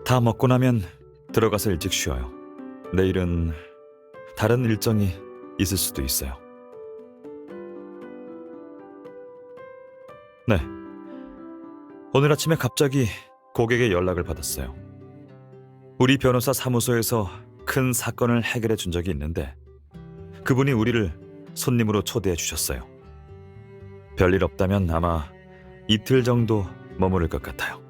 다 먹고 나면 들어가서 일찍 쉬어요. 내일은 다른 일정이 있을 수도 있어요. 네. 오늘 아침에 갑자기 고객의 연락을 받았어요. 우리 변호사 사무소에서 큰 사건을 해결해 준 적이 있는데 그분이 우리를 손님으로 초대해 주셨어요. 별일 없다면 아마 이틀 정도 머무를 것 같아요.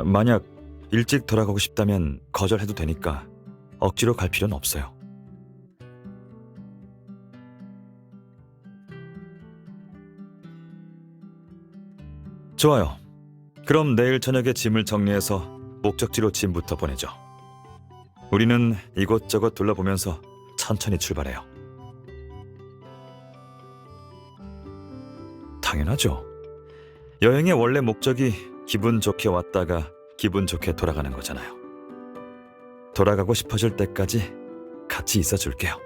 만약 일찍 돌아가고 싶다면 거절해도 되니까 억지로 갈 필요는 없어요. 좋아요. 그럼 내일 저녁에 짐을 정리해서 목적지로 짐부터 보내죠. 우리는 이곳저곳 둘러보면서 천천히 출발해요. 당연하죠. 여행의 원래 목적이 기분 좋게 왔다가 기분 좋게 돌아가는 거잖아요. 돌아가고 싶어질 때까지 같이 있어 줄게요.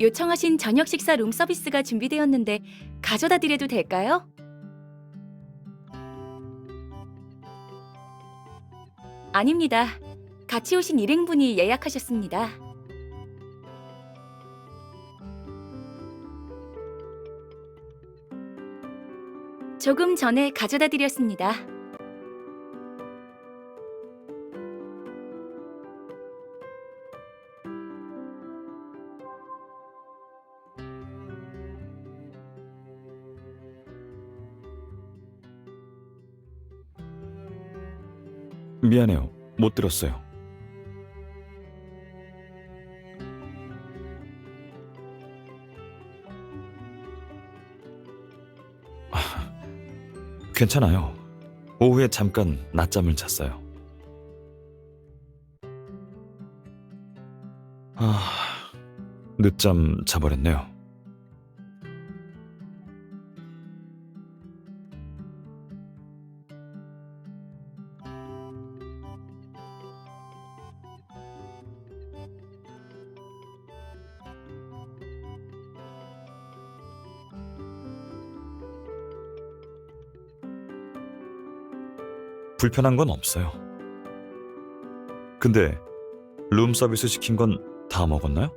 요청하신 저녁 식사 룸 서비스가 준비되었는데 가져다 드려도 될까요? 아닙니다. 같이 오신 일행분이 예약하셨습니다. 조금 전에 가져다 드렸습니다. 미안해요. 못 들었어요. 괜찮아요. 오후에 잠깐 낮잠을 잤어요. 늦잠 자버렸네요. 불편한 건 없어요. 근데 룸 서비스 시킨 건 다 먹었나요?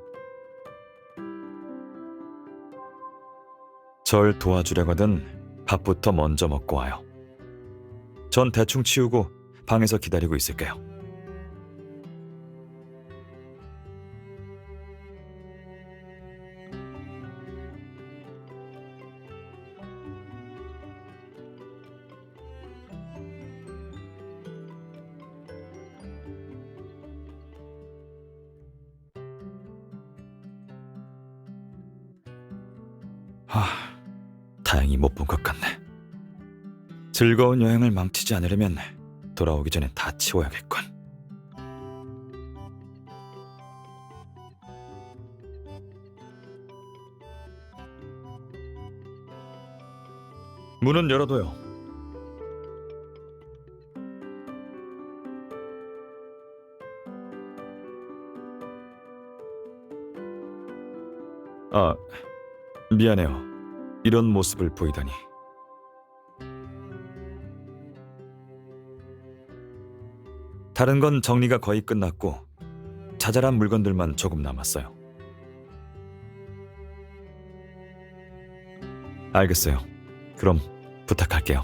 절 도와주려거든 밥부터 먼저 먹고 와요. 전 대충 치우고 방에서 기다리고 있을게요. 다행히 못 본 것 같네. 즐거운 여행을 망치지 않으려면 돌아오기 전에 다 치워야겠군. 문은 열어둬요. 미안해요. 이런 모습을 보이다니. 다른 건 정리가 거의 끝났고 자잘한 물건들만 조금 남았어요. 알겠어요. 그럼 부탁할게요.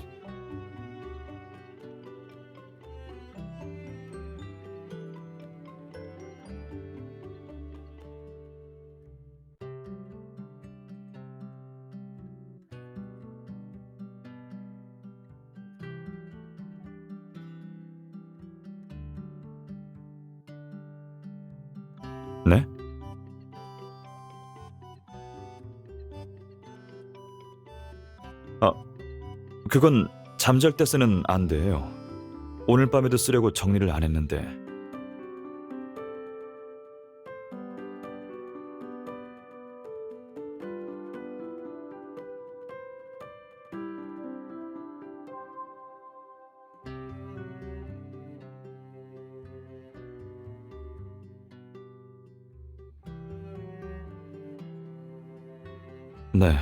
네? 아, 그건 잠잘 때 쓰는 안대예요. 오늘 밤에도 쓰려고 정리를 안 했는데. 네.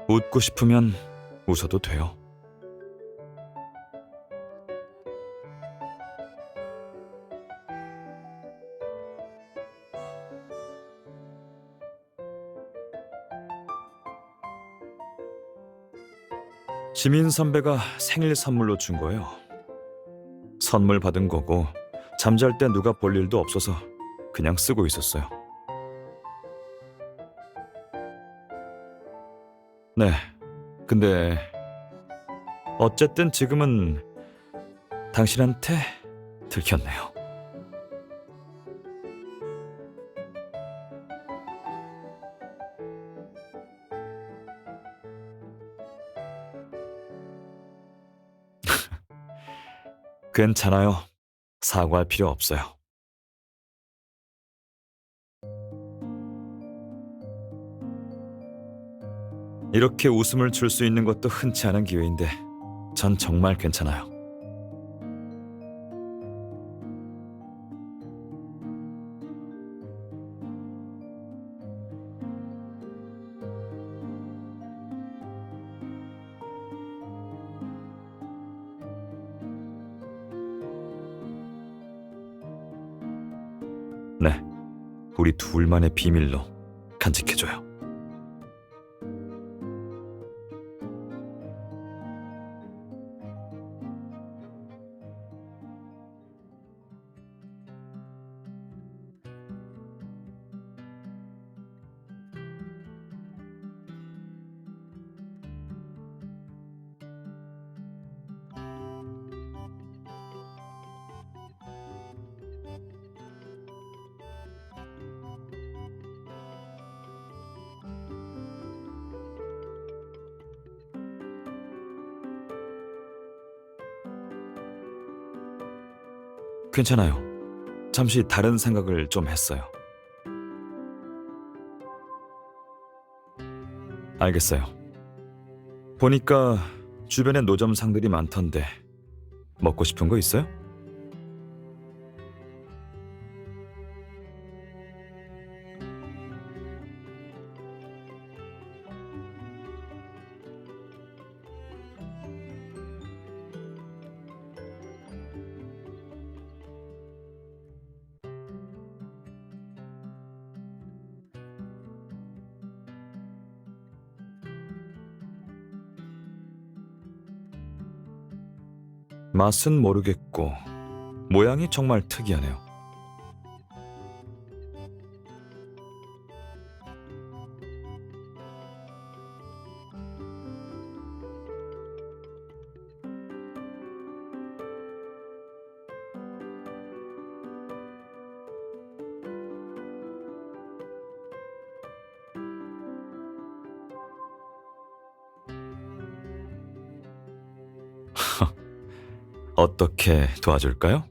웃고 싶으면 웃어도 돼요. 지민 선배가 생일 선물로 준 거예요. 선물 받은 거고 잠잘 때 누가 볼 일도 없어서 그냥 쓰고 있었어요. 네. 근데 어쨌든 지금은 당신한테 들켰네요. 괜찮아요. 사과할 필요 없어요. 이렇게 웃음을 줄 수 있는 것도 흔치 않은 기회인데 전 정말 괜찮아요. 네, 우리 둘만의 비밀로 간직해줘요. 괜찮아요. 잠시 다른 생각을 좀 했어요. 알겠어요. 보니까 주변에 노점상들이 많던데 먹고 싶은 거 있어요? 맛은 모르겠고 모양이 정말 특이하네요. 어떻게 도와줄까요?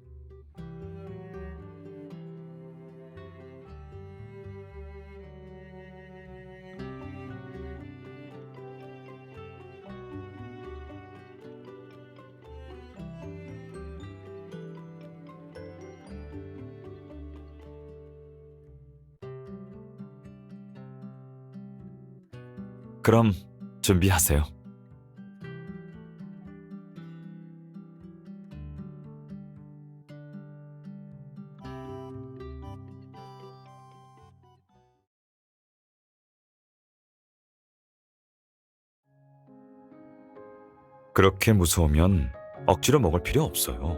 그럼 준비하세요. 그렇게 무서우면 억지로 먹을 필요 없어요.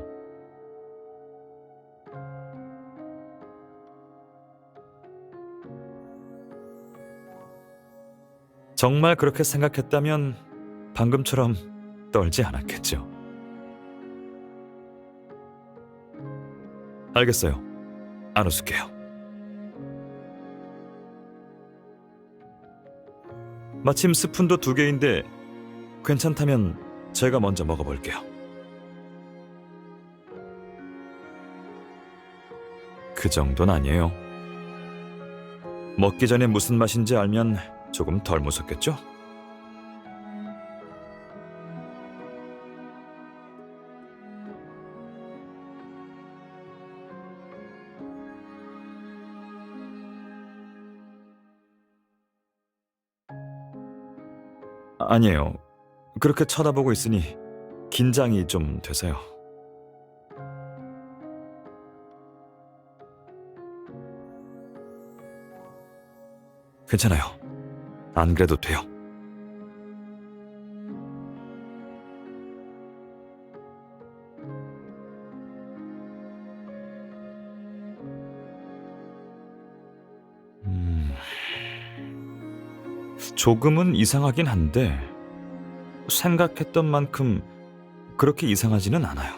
정말 그렇게 생각했다면 방금처럼 떨지 않았겠죠. 알겠어요. 안 웃을게요. 마침 스푼도 2개인데 괜찮다면 제가 먼저 먹어볼게요. 그 정도는 아니에요. 먹기 전에 무슨 맛인지 알면 조금 덜 무섭겠죠? 아니에요. 그렇게 쳐다보고 있으니 긴장이 좀 돼서요. 괜찮아요. 안 그래도 돼요. 조금은 이상하긴 한데 생각했던 만큼 그렇게 이상하지는 않아요.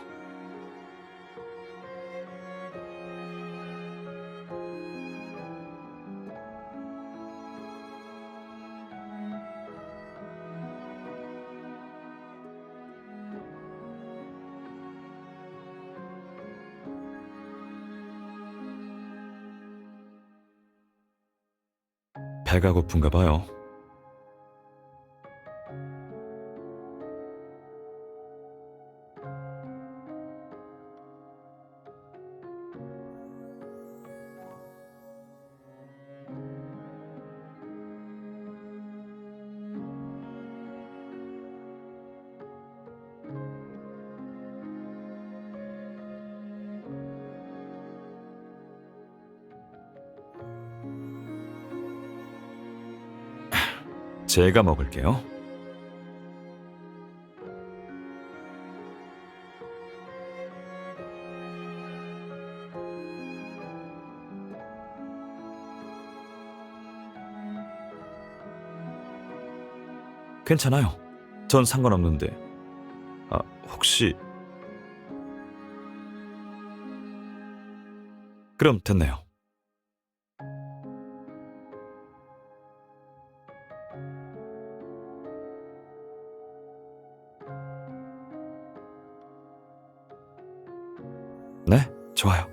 배가 고픈가 봐요. 제가 먹을게요. 괜찮아요. 전 상관없는데. 혹시... 그럼 됐네요. 네, 좋아요.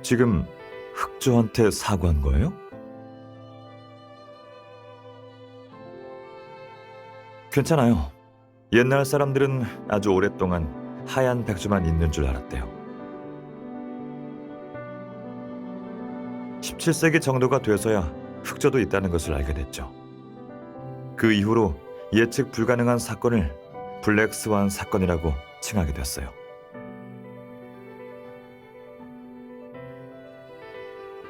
지금 흑조한테 사과한 거예요? 괜찮아요. 옛날 사람들은 아주 오랫동안 하얀 백조만 있는 줄 알았대요. 17세기 정도가 돼서야 흑조도 있다는 것을 알게 됐죠. 그 이후로 예측 불가능한 사건을 블랙스완 사건이라고 칭하게 됐어요.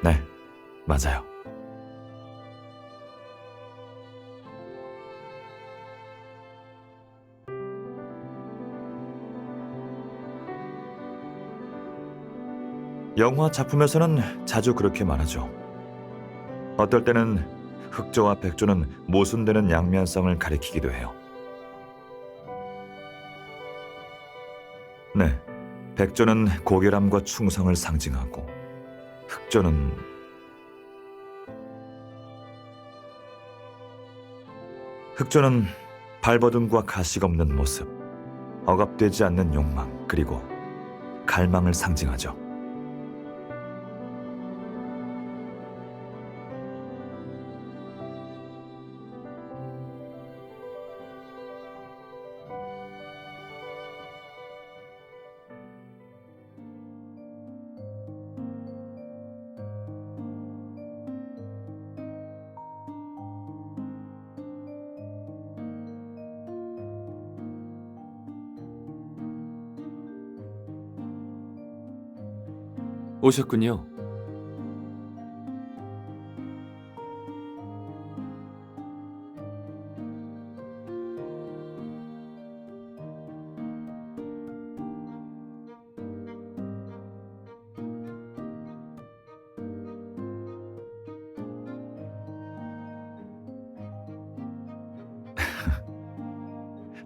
네, 맞아요. 영화 작품에서는 자주 그렇게 말하죠. 어떨 때는 흑조와 백조는 모순되는 양면성을 가리키기도 해요. 네, 백조는 고결함과 충성을 상징하고 흑조는 발버둥과 가식 없는 모습, 억압되지 않는 욕망, 그리고 갈망을 상징하죠. 오셨군요.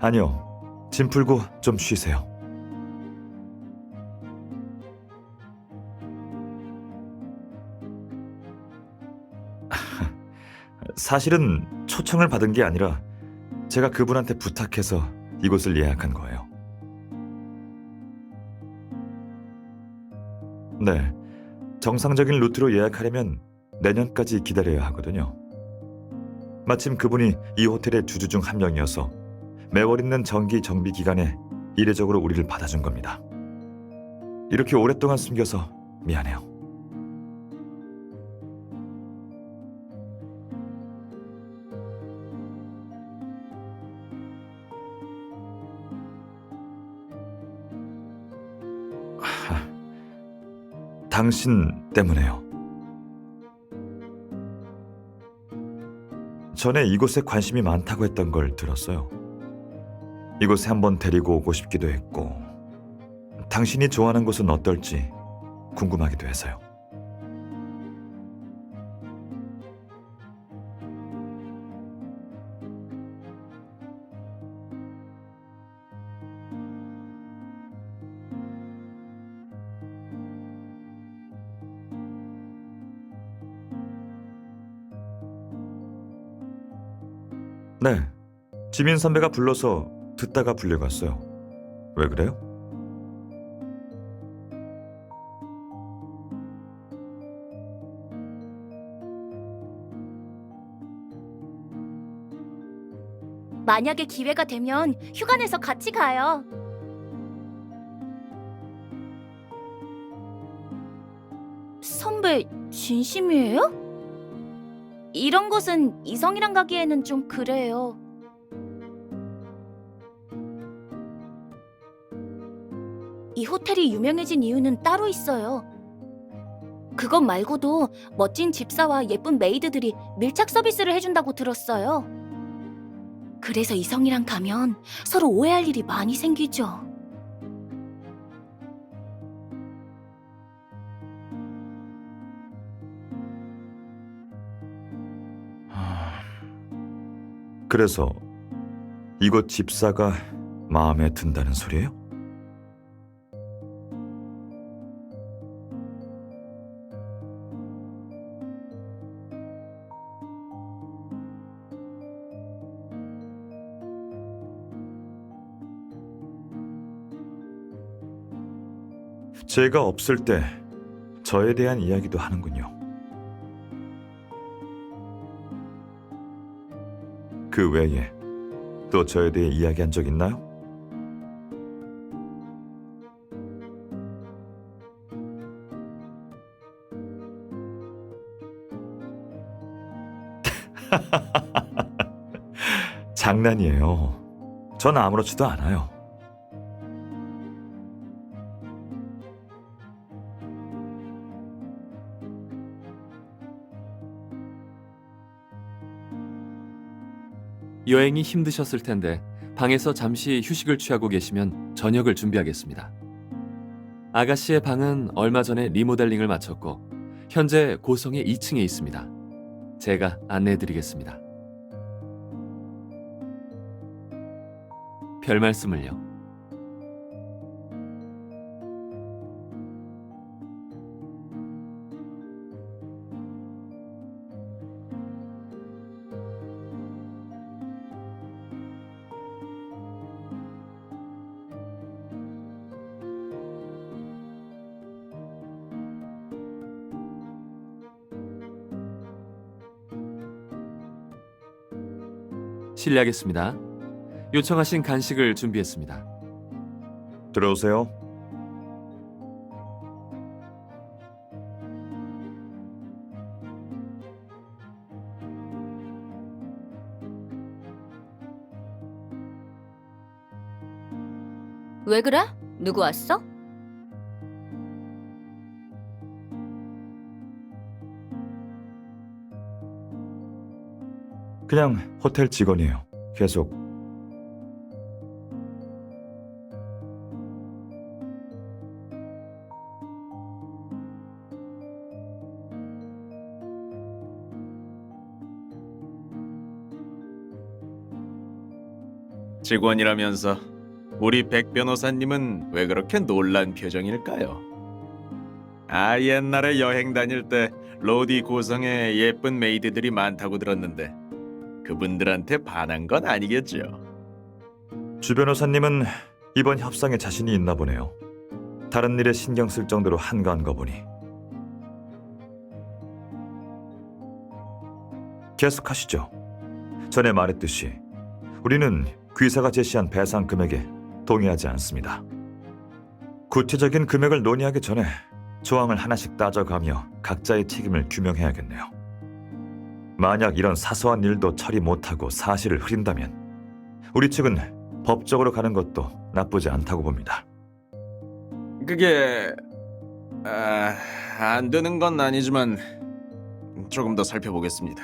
아니요. 짐 풀고 좀 쉬세요. 사실은 초청을 받은 게 아니라 제가 그분한테 부탁해서 이곳을 예약한 거예요. 네. 정상적인 루트로 예약하려면 내년까지 기다려야 하거든요. 마침 그분이 이 호텔의 주주 중 한 명이어서 매월 있는 정기 정비 기간에 이례적으로 우리를 받아준 겁니다. 이렇게 오랫동안 숨겨서 미안해요. 당신 때문에요. 전에 이곳에 관심이 많다고 했던 걸 들었어요. 이곳에 한번 데리고 오고 싶기도 했고, 당신이 좋아하는 곳은 어떨지 궁금하기도 해서요. 네, 지민 선배가 불러서 듣다가 불려갔어요. 왜 그래요? 만약에 기회가 되면 휴가 내서 같이 가요. 선배, 진심이에요? 이런 곳은 이성이랑 가기에는 좀 그래요. 이 호텔이 유명해진 이유는 따로 있어요. 그것 말고도 멋진 집사와 예쁜 메이드들이 밀착 서비스를 해준다고 들었어요. 그래서 이성이랑 가면 서로 오해할 일이 많이 생기죠. 그래서 이곳 집사가 마음에 든다는 소리예요? 제가 없을 때 저에 대한 이야기도 하는군요. 그 외에 또 저에 대해 이야기한 적 있나요? 장난이에요. 전 아무렇지도 않아요. 여행이 힘드셨을 텐데 방에서 잠시 휴식을 취하고 계시면 저녁을 준비하겠습니다. 아가씨의 방은 얼마 전에 리모델링을 마쳤고 현재 고성의 2층에 있습니다. 제가 안내해드리겠습니다. 별 말씀을요. 실례하겠습니다. 요청하신 간식을 준비했습니다. 들어오세요. 왜 그래? 누구 왔어? 그냥 호텔 직원이에요. 계속. 직원이라면서 우리 백 변호사님은 왜 그렇게 놀란 표정일까요? 옛날에 여행 다닐 때 로디 고성에 예쁜 메이드들이 많다고 들었는데 그분들한테 반한 건 아니겠죠? 주 변호사님은 이번 협상에 자신이 있나 보네요. 다른 일에 신경 쓸 정도로 한가한 거 보니. 계속하시죠. 전에 말했듯이 우리는 귀사가 제시한 배상 금액에 동의하지 않습니다. 구체적인 금액을 논의하기 전에 조항을 하나씩 따져가며 각자의 책임을 규명해야겠네요. 만약 이런 사소한 일도 처리 못하고 사실을 흐린다면 우리 측은 법적으로 가는 것도 나쁘지 않다고 봅니다. 그게 안 되는 건 아니지만 조금 더 살펴보겠습니다.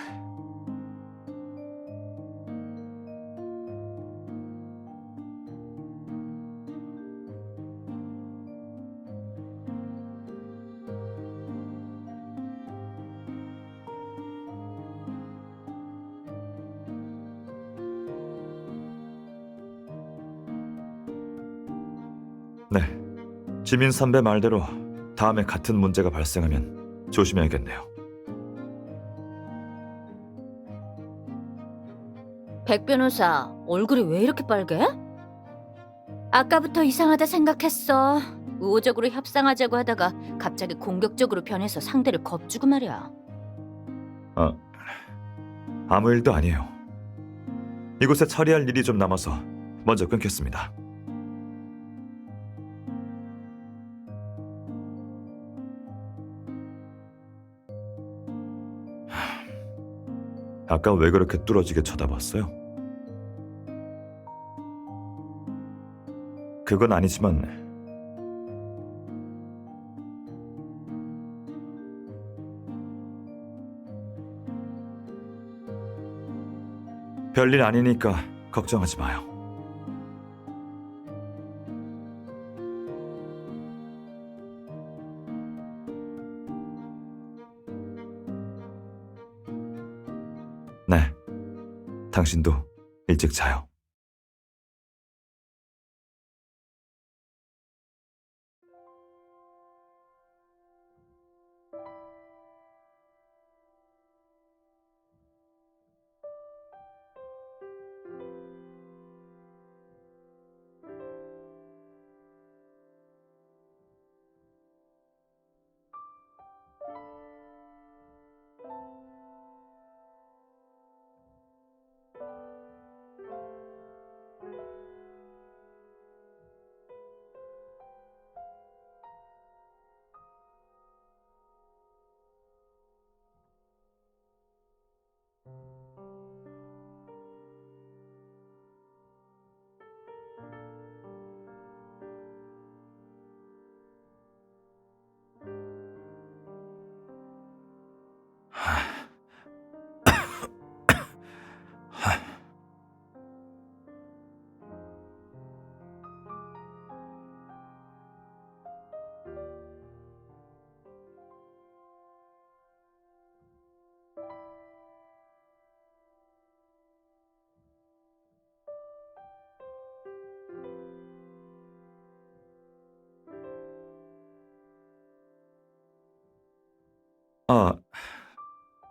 네, 지민 선배 말대로 다음에 같은 문제가 발생하면 조심해야겠네요. 백 변호사, 얼굴이 왜 이렇게 빨개? 아까부터 이상하다 생각했어. 우호적으로 협상하자고 하다가 갑자기 공격적으로 변해서 상대를 겁주고 말이야. 아무 일도 아니에요. 이곳에 처리할 일이 좀 남아서 먼저 끊겠습니다. 아까 왜 그렇게 뚫어지게 쳐다봤어요? 그건 아니지만 별일 아니니까 걱정하지 마요. 네, 당신도 일찍 자요.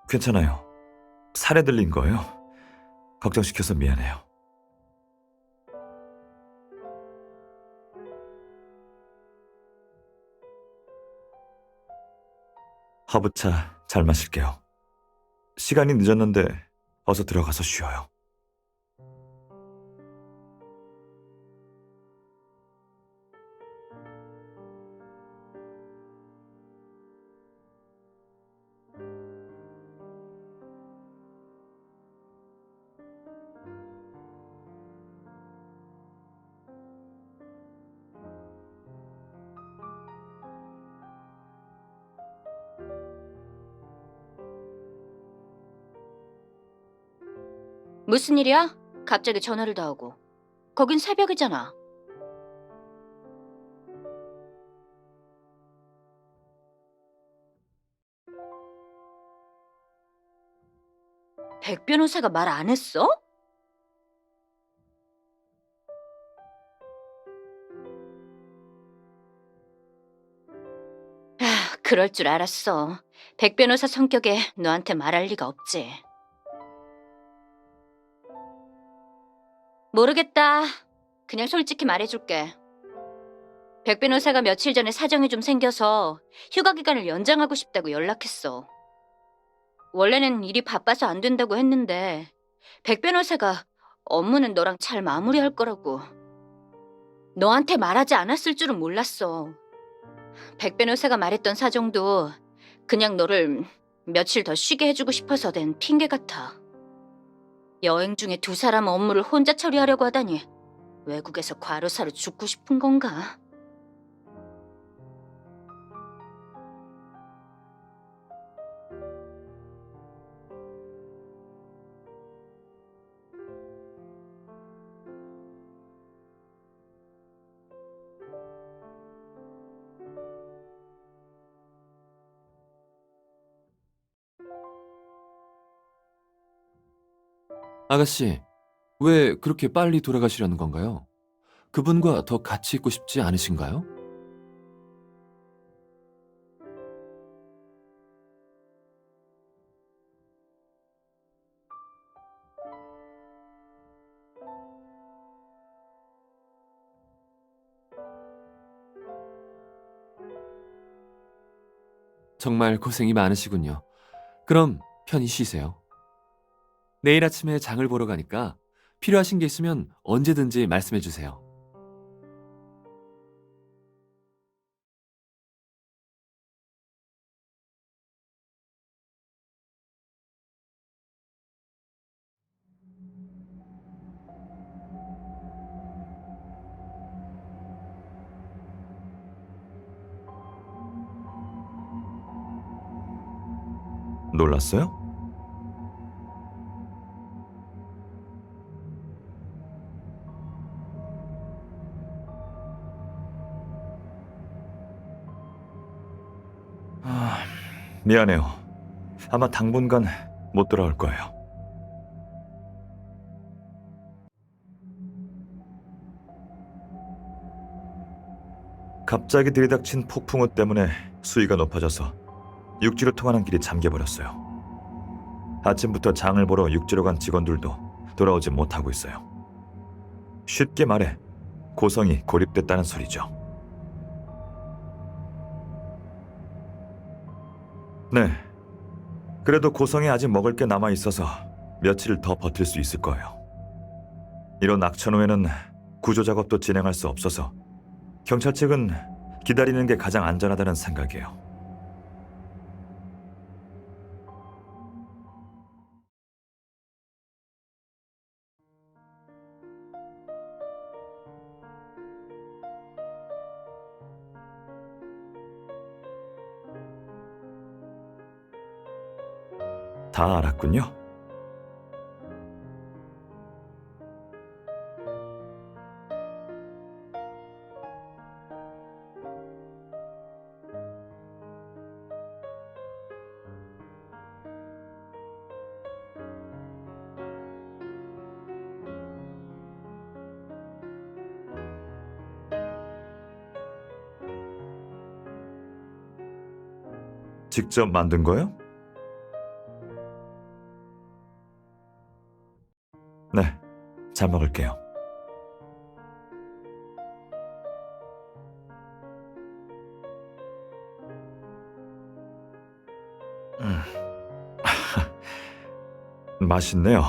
괜찮아요. 살에 들린 거예요. 걱정시켜서 미안해요. 허브차 잘 마실게요. 시간이 늦었는데 어서 들어가서 쉬어요. 무슨 일이야? 갑자기 전화를 다 하고. 거긴 새벽이잖아. 백 변호사가 말 안 했어? 그럴 줄 알았어. 백 변호사 성격에 너한테 말할 리가 없지. 모르겠다. 그냥 솔직히 말해줄게. 백 변호사가 며칠 전에 사정이 좀 생겨서 휴가 기간을 연장하고 싶다고 연락했어. 원래는 일이 바빠서 안 된다고 했는데 백 변호사가 업무는 너랑 잘 마무리할 거라고. 너한테 말하지 않았을 줄은 몰랐어. 백 변호사가 말했던 사정도 그냥 너를 며칠 더 쉬게 해주고 싶어서 된 핑계 같아. 여행 중에 두 사람 업무를 혼자 처리하려고 하다니 외국에서 과로사로 죽고 싶은 건가? 아가씨, 왜 그렇게 빨리 돌아가시려는 건가요? 그분과 더 같이 있고 싶지 않으신가요? 정말 고생이 많으시군요. 그럼 편히 쉬세요. 내일 아침에 장을 보러 가니까 필요하신 게 있으면 언제든지 말씀해 주세요. 놀랐어요? 미안해요. 아마 당분간 못 돌아올 거예요. 갑자기 들이닥친 폭풍우 때문에 수위가 높아져서 육지로 통하는 길이 잠겨버렸어요. 아침부터 장을 보러 육지로 간 직원들도 돌아오지 못하고 있어요. 쉽게 말해 고성이 고립됐다는 소리죠. 네. 그래도 고성에 아직 먹을 게 남아 있어서 며칠 더 버틸 수 있을 거예요. 이런 악천 후에는 구조 작업도 진행할 수 없어서 경찰 측은 기다리는 게 가장 안전하다는 생각이에요. 다 알았군요. 직접 만든 거예요? 네, 잘 먹을게요. 음. 맛있네요.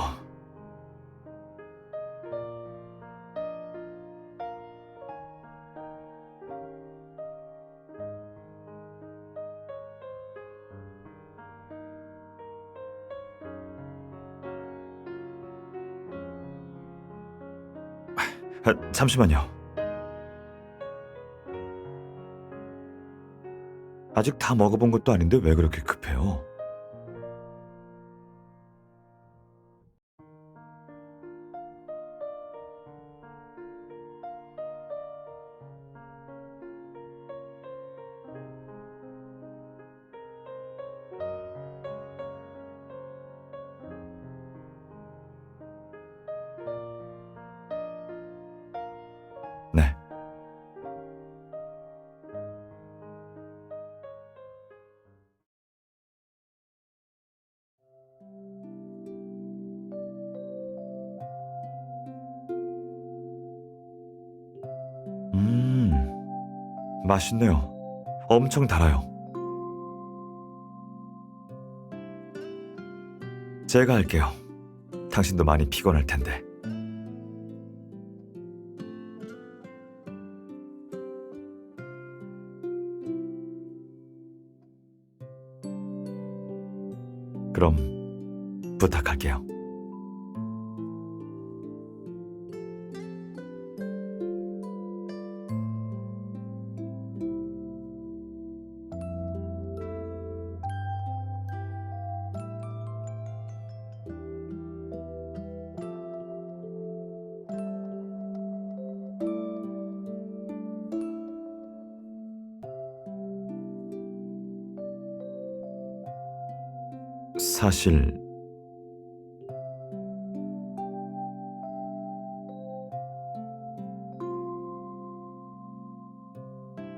잠시만요. 아직 다 먹어본 것도 아닌데 왜 그렇게 급해요? 맛있네요. 엄청 달아요. 제가 할게요. 당신도 많이 피곤할 텐데. 그럼 부탁할게요. 사실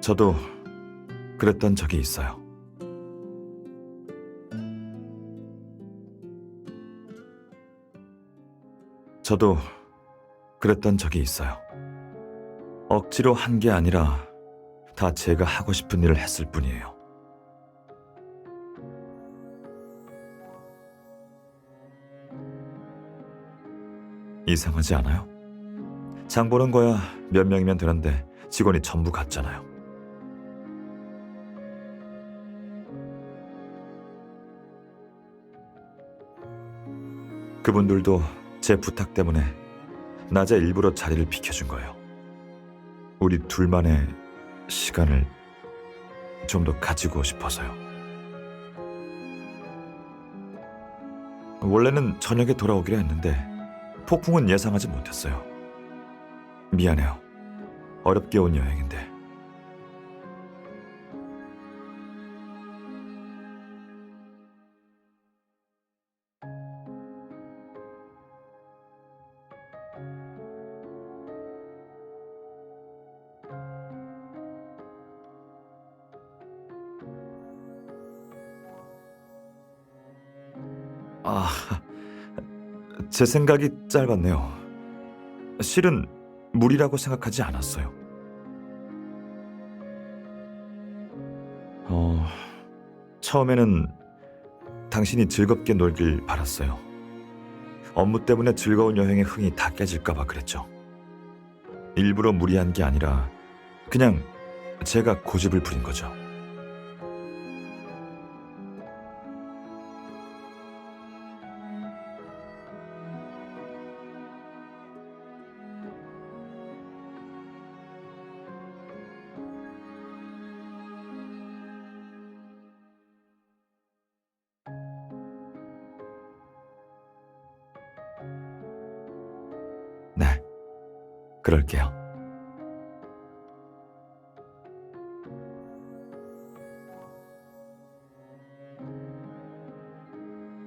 저도 그랬던 적이 있어요. 저도 그랬던 적이 있어요. 억지로 한 게 아니라 다 제가 하고 싶은 일을 했을 뿐이에요. 이상하지 않아요? 장 보는 거야 몇 명이면 되는데 직원이 전부 같잖아요. 그분들도 제 부탁 때문에 낮에 일부러 자리를 비켜준 거예요. 우리 둘만의 시간을 좀 더 가지고 싶어서요. 원래는 저녁에 돌아오기로 했는데 폭풍은 예상하지 못했어요. 미안해요. 어렵게 온 여행인데. 아, 제 생각이 짧았네요. 실은 무리라고 생각하지 않았어요. 처음에는 당신이 즐겁게 놀길 바랐어요. 업무 때문에 즐거운 여행의 흥이 다 깨질까봐 그랬죠. 일부러 무리한 게 아니라 그냥 제가 고집을 부린 거죠. 네, 그럴게요.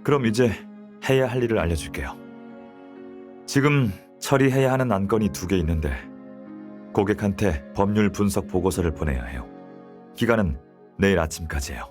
그럼 이제 해야 할 일을 알려줄게요. 지금 처리해야 하는 안건이 2개 있는데 고객한테 법률 분석 보고서를 보내야 해요. 기간은 내일 아침까지예요.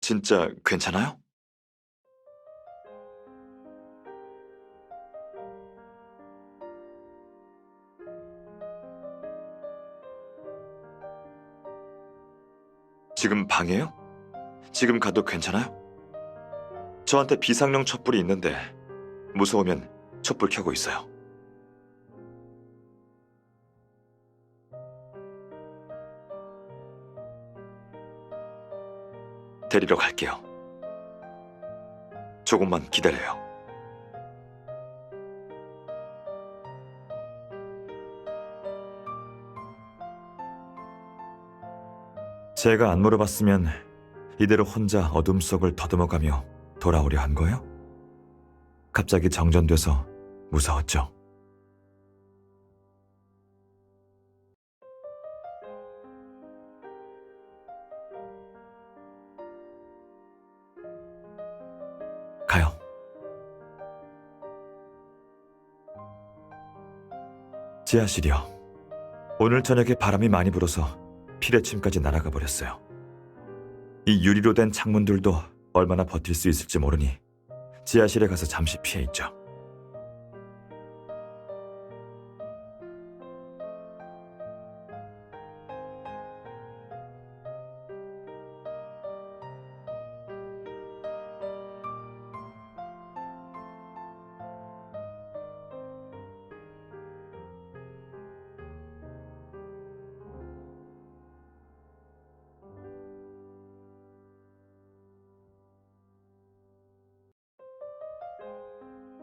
진짜 괜찮아요? 지금 방이에요? 지금 가도 괜찮아요? 저한테 비상용 촛불이 있는데 무서우면 촛불 켜고 있어요. 데리러 갈게요. 조금만 기다려요. 제가 안 물어봤으면 이대로 혼자 어둠 속을 더듬어가며 돌아오려 한 거예요? 갑자기 정전돼서 무서웠죠. 가요. 지하실이요. 오늘 저녁에 바람이 많이 불어서 피레침까지 날아가 버렸어요. 이 유리로 된 창문들도 얼마나 버틸 수 있을지 모르니 지하실에 가서 잠시 피해 있죠.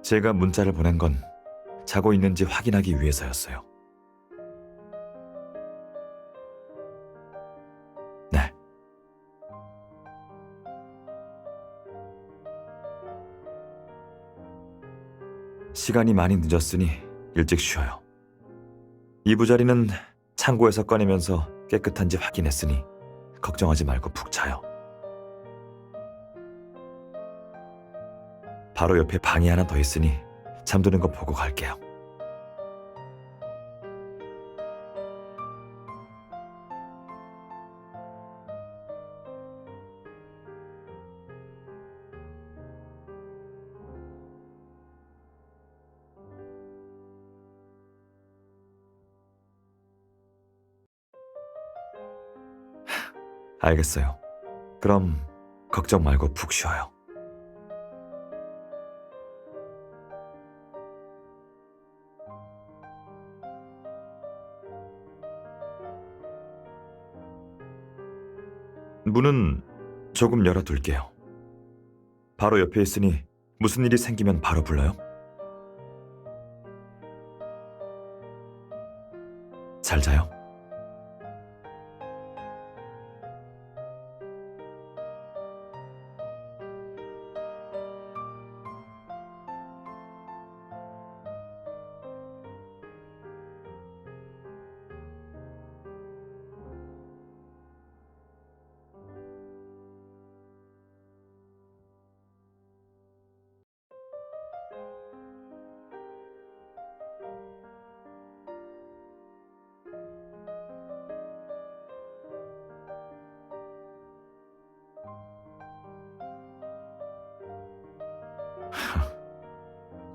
제가 문자를 보낸 건 자고 있는지 확인하기 위해서였어요. 네. 시간이 많이 늦었으니 일찍 쉬어요. 이부자리는 창고에서 꺼내면서 깨끗한지 확인했으니 걱정하지 말고 푹 자요. 바로 옆에 방이 하나 더 있으니 잠드는 거 보고 갈게요. 알겠어요. 그럼 걱정 말고 푹 쉬어요. 문은 조금 열어둘게요. 바로 옆에 있으니 무슨 일이 생기면 바로 불러요. 잘 자요.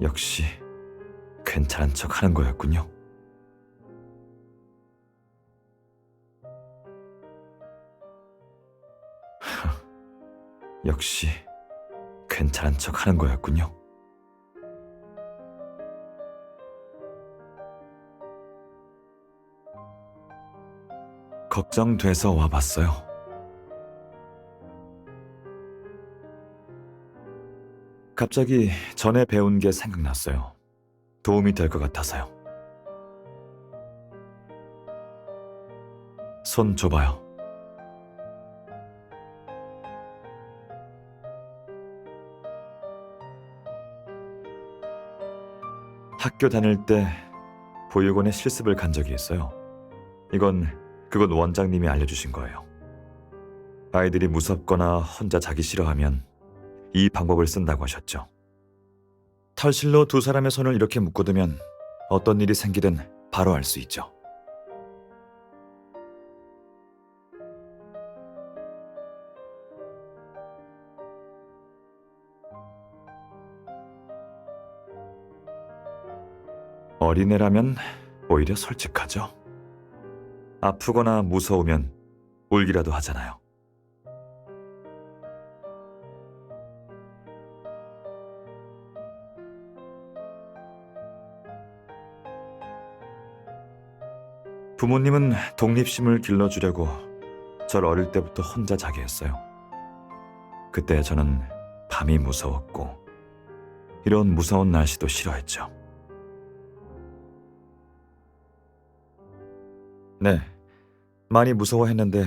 역시 괜찮은 척 하는 거였군요. 역시 괜찮은 척 하는 거였군요. 걱정돼서 와봤어요. 갑자기 전에 배운 게 생각났어요. 도움이 될 것 같아서요. 손 줘봐요. 학교 다닐 때 보육원에 실습을 간 적이 있어요. 그건 원장님이 알려주신 거예요. 아이들이 무섭거나 혼자 자기 싫어하면 이 방법을 쓴다고 하셨죠. 털실로 두 사람의 손을 이렇게 묶어두면 어떤 일이 생기든 바로 알 수 있죠. 어린애라면 오히려 솔직하죠. 아프거나 무서우면 울기라도 하잖아요. 부모님은 독립심을 길러주려고 절 어릴 때부터 혼자 자게 했어요. 그때 저는 밤이 무서웠고 이런 무서운 날씨도 싫어했죠. 네, 많이 무서워했는데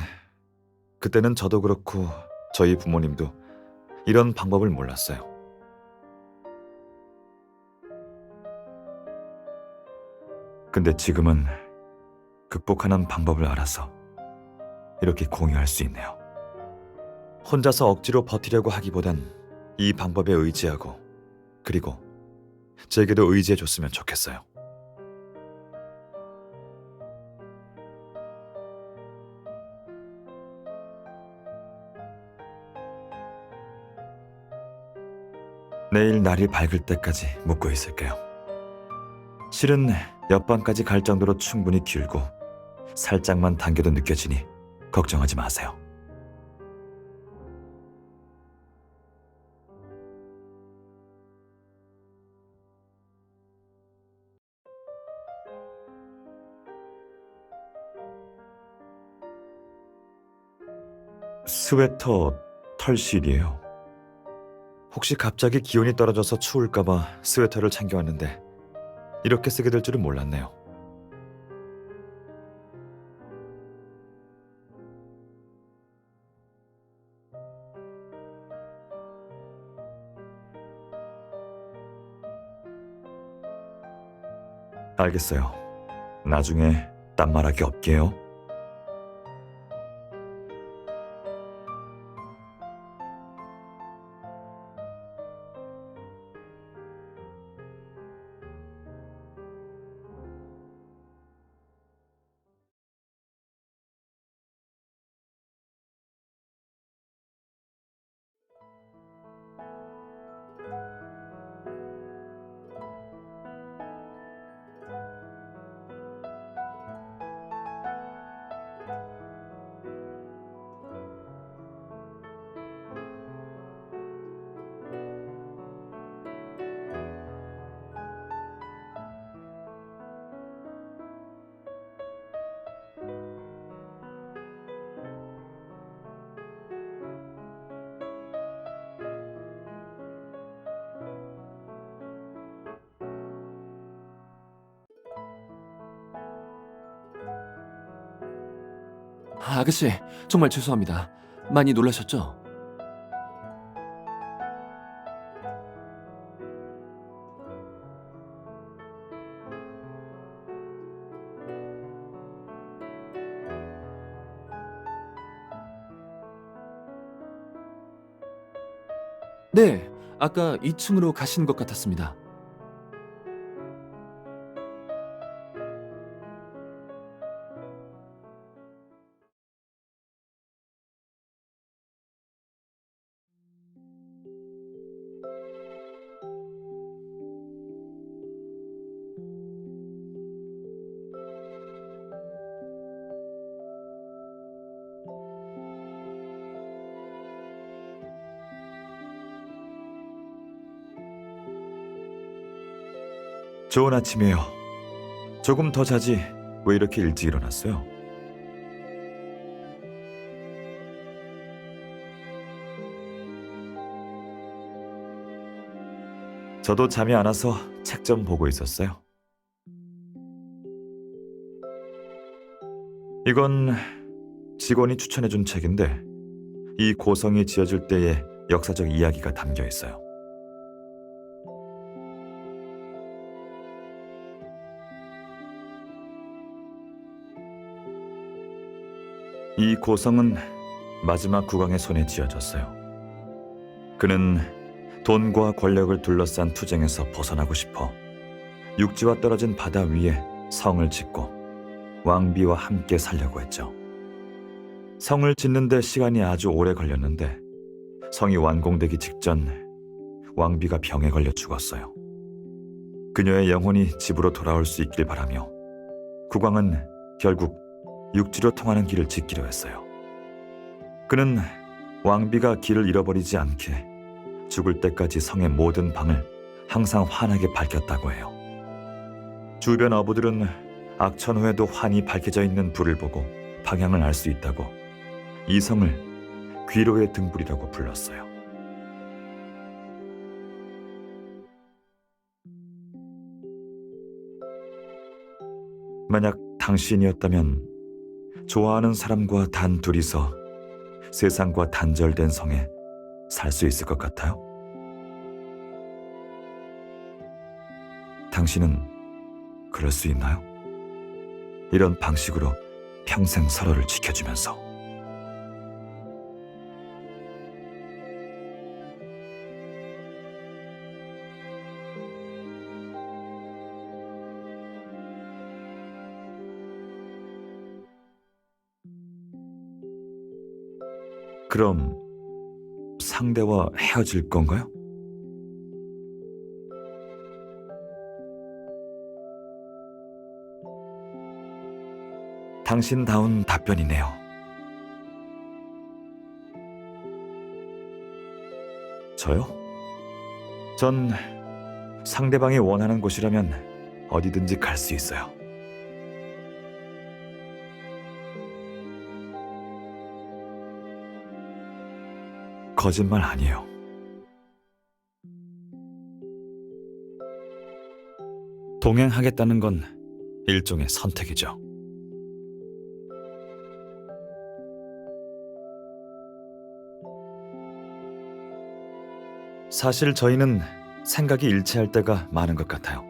그때는 저도 그렇고 저희 부모님도 이런 방법을 몰랐어요. 근데 지금은 극복하는 방법을 알아서 이렇게 공유할 수 있네요. 혼자서 억지로 버티려고 하기보단 이 방법에 의지하고 그리고 제게도 의지해줬으면 좋겠어요. 내일 날이 밝을 때까지 묵고 있을게요. 실은 옆방까지 갈 정도로 충분히 길고 살짝만 당겨도 느껴지니 걱정하지 마세요. 스웨터 털실이에요. 혹시 갑자기 기온이 떨어져서 추울까봐 스웨터를 챙겨왔는데 이렇게 쓰게 될 줄은 몰랐네요. 알겠어요. 나중에 딴말하기 없게요. 아가씨, 정말 죄송합니다. 많이 놀라셨죠? 네, 아까 2층으로 가신 것 같았습니다. 좋은 아침이에요. 조금 더 자지 왜 이렇게 일찍 일어났어요? 저도 잠이 안 와서 책 좀 보고 있었어요. 이건 직원이 추천해준 책인데 이 고성이 지어질 때의 역사적 이야기가 담겨 있어요. 이 고성은 마지막 국왕의 손에 지어졌어요. 그는 돈과 권력을 둘러싼 투쟁에서 벗어나고 싶어 육지와 떨어진 바다 위에 성을 짓고 왕비와 함께 살려고 했죠. 성을 짓는 데 시간이 아주 오래 걸렸는데 성이 완공되기 직전 왕비가 병에 걸려 죽었어요. 그녀의 영혼이 집으로 돌아올 수 있길 바라며 국왕은 결국 육지로 통하는 길을 짓기로 했어요. 그는 왕비가 길을 잃어버리지 않게 죽을 때까지 성의 모든 방을 항상 환하게 밝혔다고 해요. 주변 어부들은 악천 후에도 환히 밝혀져 있는 불을 보고 방향을 알 수 있다고 이 성을 귀로의 등불이라고 불렀어요. 만약 당신이었다면 좋아하는 사람과 단 둘이서 세상과 단절된 성에 살 수 있을 것 같아요? 당신은 그럴 수 있나요? 이런 방식으로 평생 서로를 지켜주면서. 그럼 상대와 헤어질 건가요? 당신다운 답변이네요. 저요? 전 상대방이 원하는 곳이라면 어디든지 갈 수 있어요. 거짓말 아니에요. 동행하겠다는 건 일종의 선택이죠. 사실 저희는 생각이 일치할 때가 많은 것 같아요.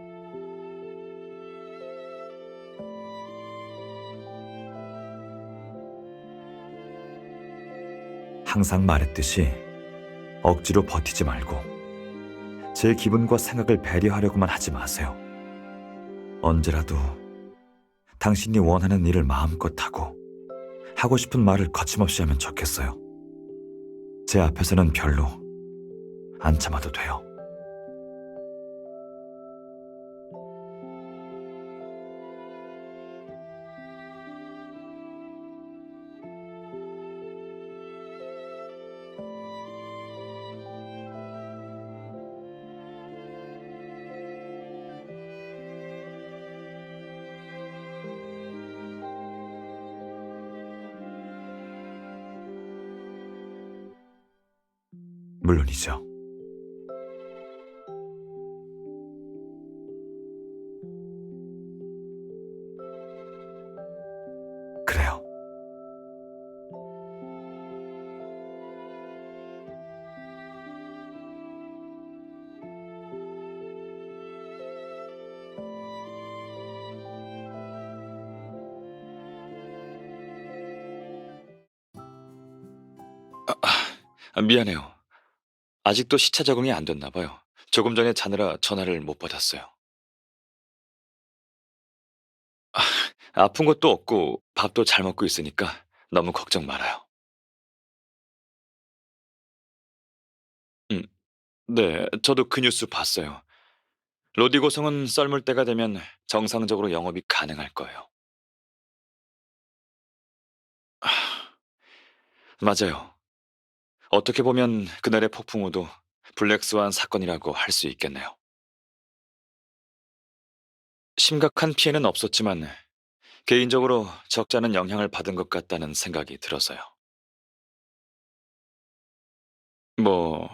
항상 말했듯이 억지로 버티지 말고 제 기분과 생각을 배려하려고만 하지 마세요. 언제라도 당신이 원하는 일을 마음껏 하고 싶은 말을 거침없이 하면 좋겠어요. 제 앞에서는 별로 안 참아도 돼요. 물론이죠. 그래요. 미안해요. 아직도 시차 적응이 안 됐나 봐요. 조금 전에 자느라 전화를 못 받았어요. 아픈 것도 없고 밥도 잘 먹고 있으니까 너무 걱정 말아요. 음, 네, 저도 그 뉴스 봤어요. 로디 고성은 썰물 때가 되면 정상적으로 영업이 가능할 거예요. 맞아요. 어떻게 보면 그날의 폭풍우도 블랙스완 사건이라고 할 수 있겠네요. 심각한 피해는 없었지만 개인적으로 적지 않은 영향을 받은 것 같다는 생각이 들어서요. 뭐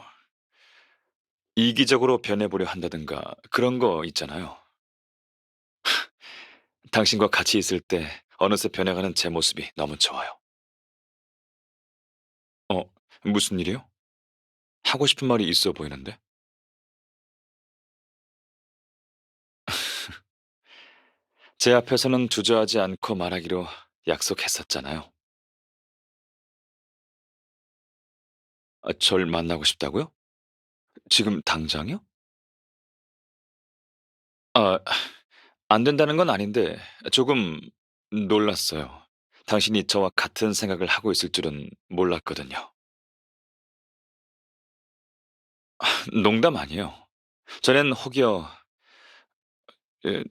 이기적으로 변해보려 한다든가 그런 거 있잖아요. 당신과 같이 있을 때 어느새 변해가는 제 모습이 너무 좋아요. 어, 무슨 일이요? 하고 싶은 말이 있어 보이는데? 제 앞에서는 주저하지 않고 말하기로 약속했었잖아요. 절 만나고 싶다고요? 지금 당장요? 아, 안 된다는 건 아닌데 조금 놀랐어요. 당신이 저와 같은 생각을 하고 있을 줄은 몰랐거든요. 농담 아니에요. 전엔 혹여 예,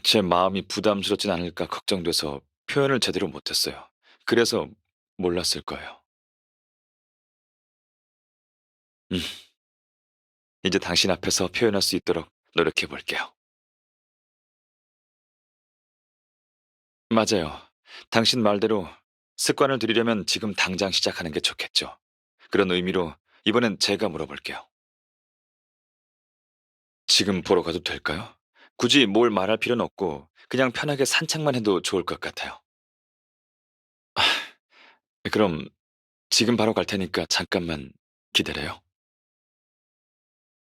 제 마음이 부담스럽진 않을까 걱정돼서 표현을 제대로 못했어요. 그래서 몰랐을 거예요. 음, 이제 당신 앞에서 표현할 수 있도록 노력해 볼게요. 맞아요. 당신 말대로 습관을 들이려면 지금 당장 시작하는 게 좋겠죠. 그런 의미로 이번엔 제가 물어볼게요. 지금 보러 가도 될까요? 굳이 뭘 말할 필요는 없고 그냥 편하게 산책만 해도 좋을 것 같아요. 그럼 지금 바로 갈 테니까 잠깐만 기다려요.